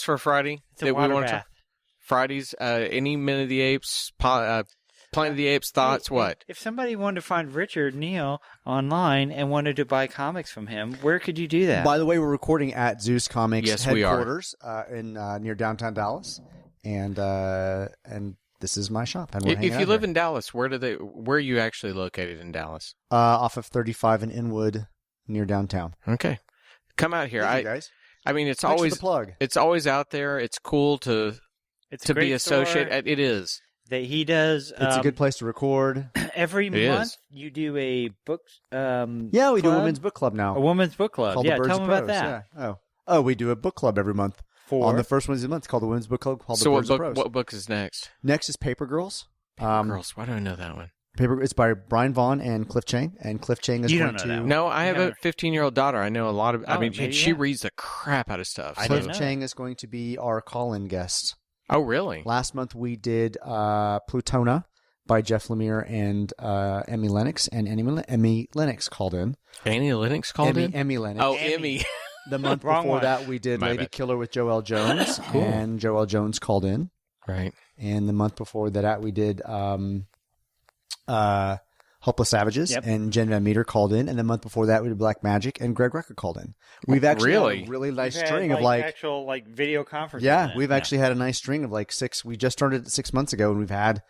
for Friday It's a water bath. talk? Fridays, any Minute of the Apes, Planet of the Apes thoughts, what? If somebody wanted to find Richard Neal online and wanted to buy comics from him, where could you do that? By the way, we're recording at Zeus Comics Yes, we are. headquarters in near downtown Dallas, and this is my shop. And we're hanging If out you live here. in Dallas, where are you actually located in Dallas? Off of 35 in Inwood, near downtown. Okay. Come out here. Thank you, guys. I mean, it's Thanks for always the plug. It's always out there. It's cool to it's a great be associated. It is. that he does. It's a good place to record. Every It month is. you do a book. Yeah, we do a club? women's book club now. A women's book club. Called Yeah, the Birds tell of them about Prose, that. Yeah. Oh, we do a book club every month. On the first Wednesday of the month. It's called the Women's Book Club called So the Birds of Prose. what book is next? Next is Paper Girls. Girls. Why do I know that one? It's by Brian Vaughn and Cliff Chang. And Cliff Chang is You going don't know to... that No, I have Yeah. a 15-year-old daughter. I know a lot of. I Oh, mean, maybe, she yeah. reads the crap out of stuff. I so- didn't Cliff know. Chang is going to be our call-in guest. Oh, really? Last month we did Plutona by Jeff Lemire and Emmy Lennox, and Emmy Lennox called in. Annie Lennox called in. Emmy Lennox. Oh, Emmy. Emmy. The month Wrong before one. that we did My Lady bad. Killer with Joelle Jones, and Joelle Jones called in. Right. And the month before that we did Hopeless Savages, Yep. and Jen Van Meter called in. And the month before that we did Black Magic, and Greg Rucker called in. We've actually Really? had a really nice We've had, string of actual video conferences. yeah, in. we've actually had a nice string of six. We just started 6 months ago, and we've had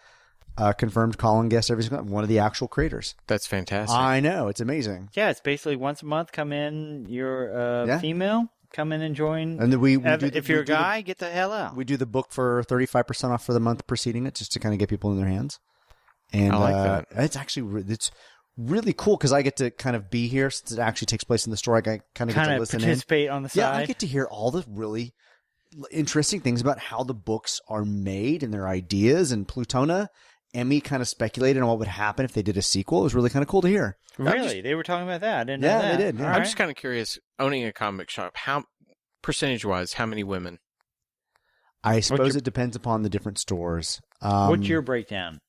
confirmed call-in guests every single one of the actual creators. That's fantastic. I know, it's amazing. Yeah, it's basically once a month. Come in. You're Yeah. female. Come in and join. And then we do if you're a guy, get the hell out. we do the book for 35% off for the month preceding it, just to kind of get people in their hands. And I like that. It's actually it's really cool because I get to kind of be here since it actually takes place in the store. I kind of get to listen in. participate on the side. Yeah, I get to hear all the really interesting things about how the books are made and their ideas. And Plutona, Emmy kind of speculated on what would happen if they did a sequel. It was really kind of cool to hear. Really? They were talking about that. I didn't know Yeah, that. they did, yeah. All I'm right. just kind of curious. Owning a comic shop, how percentage-wise, how many women? I suppose your- it depends upon the different stores. What's your breakdown?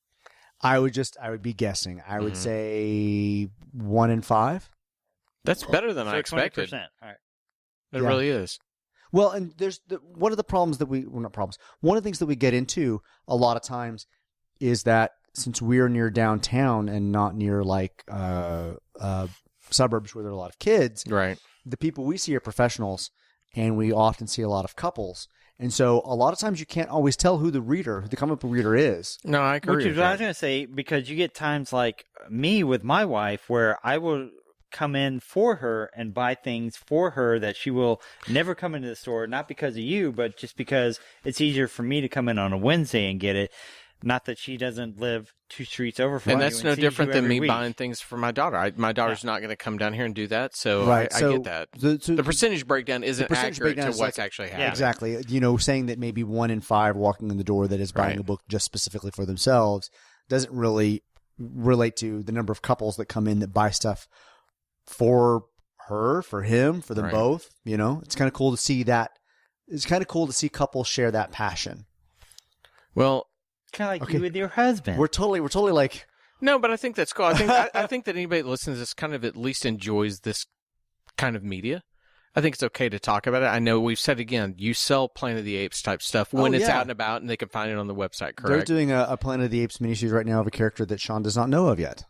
I would be guessing. I would say 1 in 5. That's better than I So expected. 20%. All right. It Yeah. really is. Well, and there's one of the problems that not problems. One of the things that we get into a lot of times is that since we're near downtown and not near suburbs where there are a lot of kids, Right. the people we see are professionals, and we often see a lot of couples. And so a lot of times you can't always tell who the comic book reader is. No, I agree. Which is with what I was that. going to say, because you get times like me with my wife where I will come in for her and buy things for her that she will never come into the store, not because of you, but just because it's easier for me to come in on a Wednesday and get it. Not that she doesn't live 2 streets over from And you that's no sees you different than every me week. buying things for my daughter. My daughter's not going to come down here and do that, so Right, I so get that. the- The percentage breakdown isn't percentage accurate breakdown to is what's like- actually happening. Exactly. Saying that maybe 1 in 5 walking in the door that is buying Right. a book just specifically for themselves doesn't really relate to the number of couples that come in that buy stuff for her, for him, for them Right. both. It's kind of cool to see that. It's kind of cool to see couples share that passion. Well, Kind of like Okay. you with your husband. We're totally like, no, but I think that's cool. I think that anybody that listens to this kind of at least enjoys this kind of media. I think it's okay to talk about it. I know we've said again, you sell Planet of the Apes type stuff when it's yeah. out and about, and they can find it on the website. they're Correct? doing a Planet of the Apes miniseries right now of a character that Sean does not know of yet.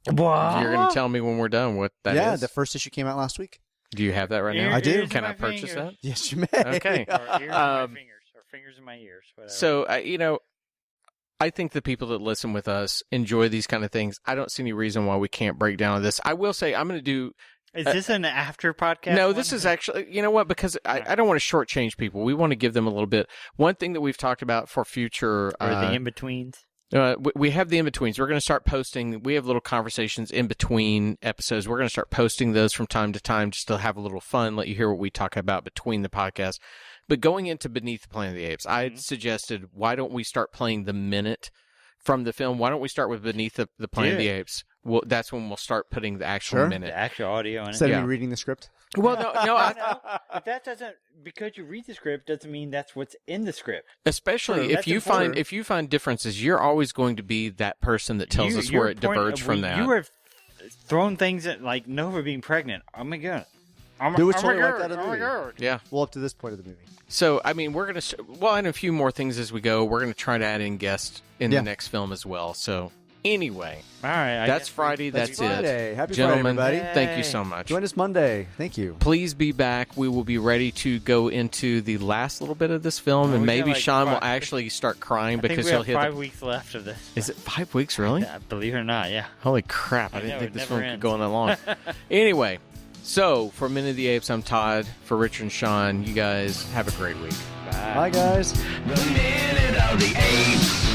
Wow. You're going to tell me when we're done what that is. Yeah, the first issue came out last week. Do you have that right now? I do. Can I purchase that? Yes, you may. Okay. Or ears in my fingers, or fingers in my ears. Whatever. So, I think the people that listen with us enjoy these kind of things. I don't see any reason why we can't break down this. I will say I'm going to do. Is this an after podcast? No, one? this is actually, you know what? Because I don't want to shortchange people. We want to give them a little bit. One thing that we've talked about for future. Or the in-betweens. We have the in-betweens. We're going to start posting. We have little conversations in between episodes. We're going to start posting those from time to time just to have a little fun, let you hear what we talk about between the podcasts. But going into Beneath the Planet of the Apes, I had suggested, why don't we start playing the minute from the film? Why don't we start with Beneath the Planet of the Apes? Well, that's when we'll start putting the actual minute. The actual audio in it. Instead Yeah. of me reading the script. Well, no, But that doesn't, because you read the script doesn't mean that's what's in the script. especially True, if that's you important. find differences, you're always going to be that person that tells us where it diverged from that. You were throwing things at, like Nova being pregnant. Oh my God. It was totally like that in the movie. Yeah. Well, up to this point of the movie. So, I mean, we're going to, and a few more things as we go. We're going to try to add in guests in the next film as well. So, anyway. All right. That's Friday. That's Friday. it. Happy Gentlemen, Friday, everybody. thank you so much. Join us Monday. Thank you. Please be back. We will be ready to go into the last little bit of this film, and maybe Sean will actually start crying because he'll hit 5 weeks left of this. Is it 5 weeks, really? Yeah, believe it or not, yeah. Holy crap. I didn't think this film ends. could go on that long. Anyway, so for Minute of the Apes, I'm Todd. For Richard and Sean, you guys have a great week. Bye, guys. The Minute of the Apes.